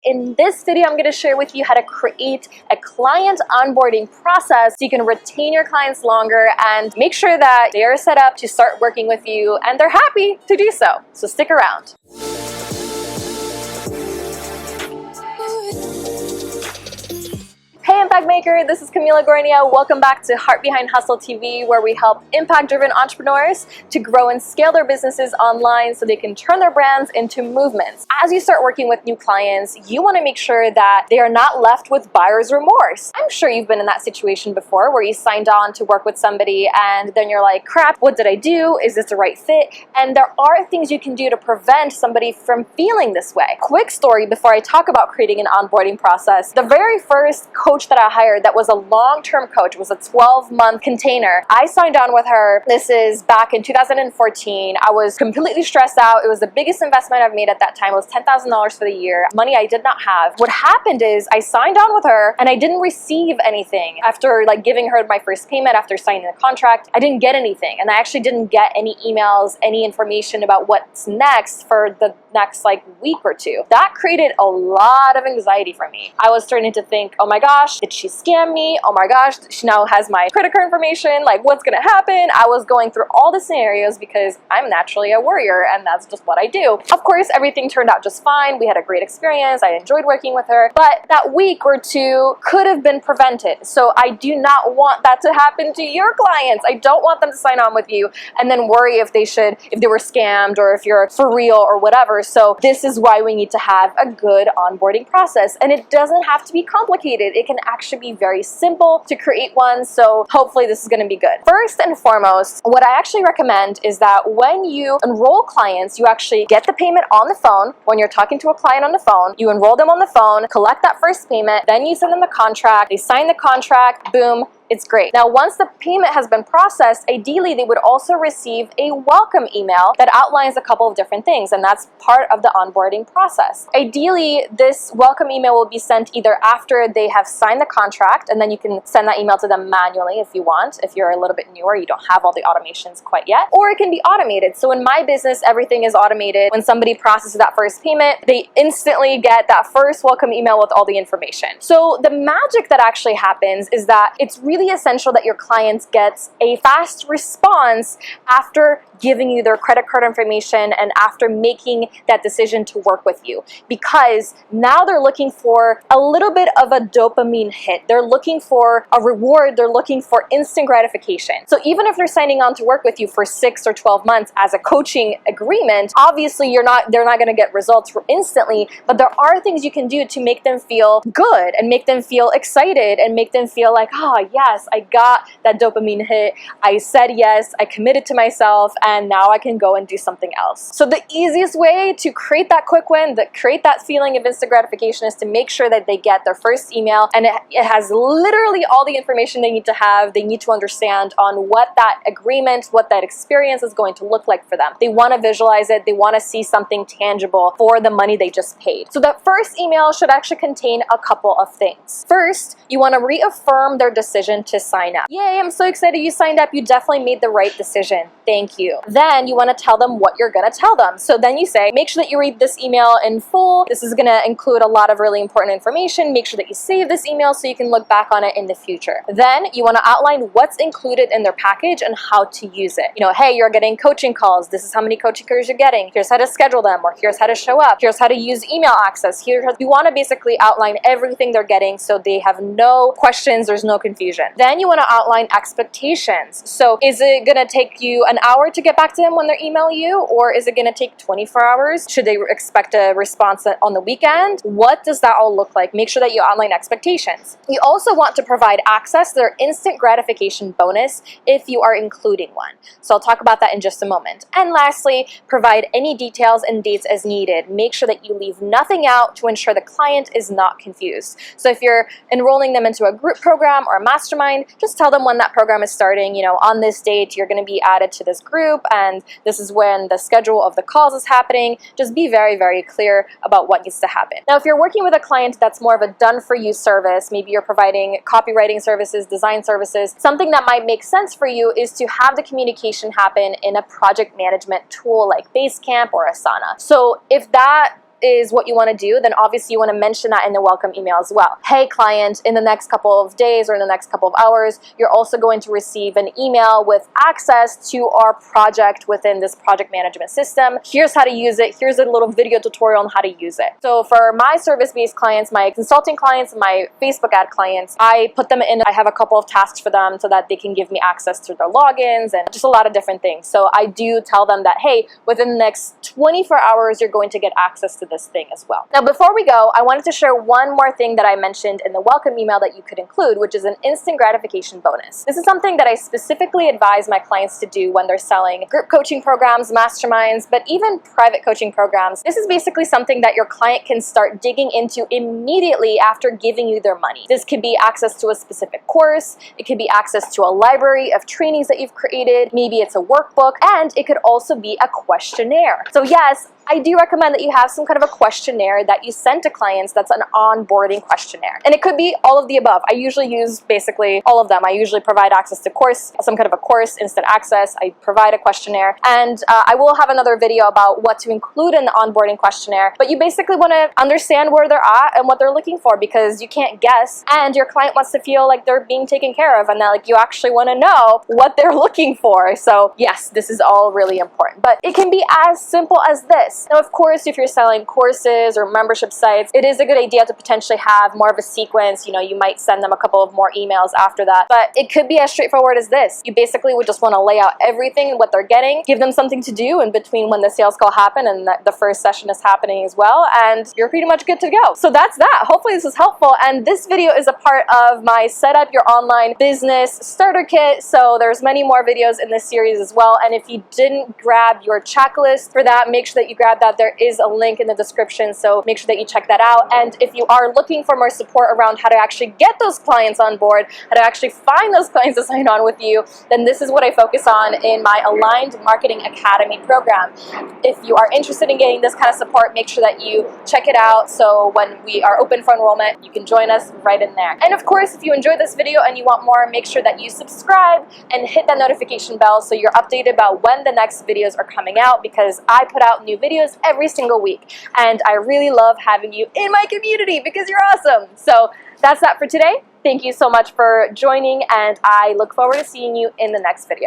In this video, I'm going to share with you how to create a client onboarding process so you can retain your clients longer and make sure that they are set up to start working with you and they're happy to do so. So stick around. Hey Impact Maker, this is Camila Gornia. Welcome back to Heart Behind Hustle TV, where we help impact-driven entrepreneurs to grow and scale their businesses online so they can turn their brands into movements. As you start working with new clients, you want to make sure that they are not left with buyer's remorse. I'm sure you've been in that situation before where you signed on to work with somebody and then you're like, crap, what did I do? Is this the right fit? And there are things you can do to prevent somebody from feeling this way. Quick story before I talk about creating an onboarding process. The very first coach that I hired that was a long-term coach, was a 12-month container. I signed on with her. This is back in 2014. I was completely stressed out. It was the biggest investment I've made at that time. It was $10,000 for the year. Money I did not have. What happened is I signed on with her and I didn't receive anything. After giving her my first payment, after signing the contract, I didn't get anything. And I actually didn't get any emails, any information about what's next for the next week or two. That created a lot of anxiety for me. I was starting to think, oh my gosh, did she scam me? Oh my gosh, she now has my credit card information. What's gonna happen? I was going through all the scenarios because I'm naturally a worrier and that's just what I do. Of course, everything turned out just fine. We had a great experience. I enjoyed working with her, but that week or two could have been prevented. So I do not want that to happen to your clients. I don't want them to sign on with you and then worry if they were scammed or if you're for real or whatever. So this is why we need to have a good onboarding process, and it doesn't have to be complicated. It can actually be very simple to create one, so hopefully this is going to be good. First and foremost, what I actually recommend is that when you enroll clients, you actually get the payment on the phone. When you're talking to a client on the phone, you enroll them on the phone, collect that first payment, then you send them the contract, they sign the contract, boom, it's great. Now, once the payment has been processed, ideally they would also receive a welcome email that outlines a couple of different things, and that's part of the onboarding process. Ideally, this welcome email will be sent either after they have signed the contract, and then you can send that email to them manually if you want, if you're a little bit newer, you don't have all the automations quite yet, or it can be automated. So in my business, everything is automated. When somebody processes that first payment, they instantly get that first welcome email with all the information. So the magic that actually happens is that it's really essential that your clients get a fast response after giving you their credit card information and after making that decision to work with you, because now they're looking for a little bit of a dopamine hit. They're looking for a reward. They're looking for instant gratification. So even if they're signing on to work with you for 6 or 12 months as a coaching agreement, obviously they're not going to get results instantly, but there are things you can do to make them feel good and make them feel excited and make them feel like, oh yes, I got that dopamine hit. I said yes, I committed to myself, and now I can go and do something else. So the easiest way to create that quick win, create that feeling of instant gratification, is to make sure that they get their first email and it has literally all the information they need to have. They need to understand on what that agreement, what that experience is going to look like for them. They want to visualize it. They want to see something tangible for the money they just paid. So that first email should actually contain a couple of things. First, you want to reaffirm their decision to sign up. Yay, I'm so excited you signed up. You definitely made the right decision. Thank you. Then you want to tell them what you're going to tell them. So then you say, make sure that you read this email in full. This is going to include a lot of really important information. Make sure that you save this email so you can look back on it in the future. Then you want to outline what's included in their package and how to use it. Hey, you're getting coaching calls. This is how many coaching calls you're getting. Here's how to schedule them, or here's how to show up. Here's how to use email access. You want to basically outline everything they're getting so they have no questions, there's no confusion. Then you want to outline expectations. So is it going to take you an hour to get back to them when they email you, or is it going to take 24 hours? Should they expect a response on the weekend? What does that all look like? Make sure that you outline expectations. You also want to provide access to their instant gratification bonus if you are including one. So I'll talk about that in just a moment. And lastly, provide any details and dates as needed. Make sure that you leave nothing out to ensure the client is not confused. So if you're enrolling them into a group program or a mastermind, just tell them when that program is starting. On this date, you're going to be added to this group, and this is when the schedule of the calls is happening. Just be very, very clear about what needs to happen. Now, if you're working with a client that's more of a done-for-you service, maybe you're providing copywriting services, design services, something that might make sense for you is to have the communication happen in a project management tool like Basecamp or Asana. So if that is what you want to do, then obviously you want to mention that in the welcome email as well. Hey client, in the next couple of days or in the next couple of hours, you're also going to receive an email with access to our project within this project management system. Here's how to use it. Here's a little video tutorial on how to use it. So for my service-based clients, my consulting clients, my Facebook ad clients, I put them in. I have a couple of tasks for them so that they can give me access to their logins and just a lot of different things. So I do tell them that, hey, within the next 24 hours, you're going to get access to this thing as well. Now, before we go, I wanted to share one more thing that I mentioned in the welcome email that you could include, which is an instant gratification bonus. This is something that I specifically advise my clients to do when they're selling group coaching programs, masterminds, but even private coaching programs. This is basically something that your client can start digging into immediately after giving you their money. This could be access to a specific course, it could be access to a library of trainings that you've created, maybe it's a workbook, and it could also be a questionnaire. So yes, I do recommend that you have some kind of a questionnaire that you send to clients that's an onboarding questionnaire. And it could be all of the above. I usually use basically all of them. I usually provide access to course, some kind of a course, instant access. I provide a questionnaire. And I will have another video about what to include in the onboarding questionnaire. But you basically want to understand where they're at and what they're looking for, because you can't guess. And your client wants to feel like they're being taken care of and that you actually want to know what they're looking for. So yes, this is all really important. But it can be as simple as this. Now, of course, if you're selling courses or membership sites, it is a good idea to potentially have more of a sequence. You know, you might send them a couple of more emails after that, but it could be as straightforward as this. You basically would just want to lay out everything and what they're getting, give them something to do in between when the sales call happen and the first session is happening as well, and you're pretty much good to go. So that's that. Hopefully this is helpful, and this video is a part of my Set Up Your Online Business Starter Kit, so there's many more videos in this series as well, and if you didn't grab your checklist for that, make sure that you grab that. There is a link in the description, so make sure that you check that out. And if you are looking for more support around how to actually get those clients on board, how to actually find those clients to sign on with you, then this is what I focus on in my Aligned Marketing Academy program. If you are interested in getting this kind of support, make sure that you check it out, so when we are open for enrollment, you can join us right in there. And of course, if you enjoyed this video and you want more, make sure that you subscribe and hit that notification bell so you're updated about when the next videos are coming out, because I put out new videos every single week, and I really love having you in my community because you're awesome. So that's that for today. Thank you so much for joining, and I look forward to seeing you in the next video.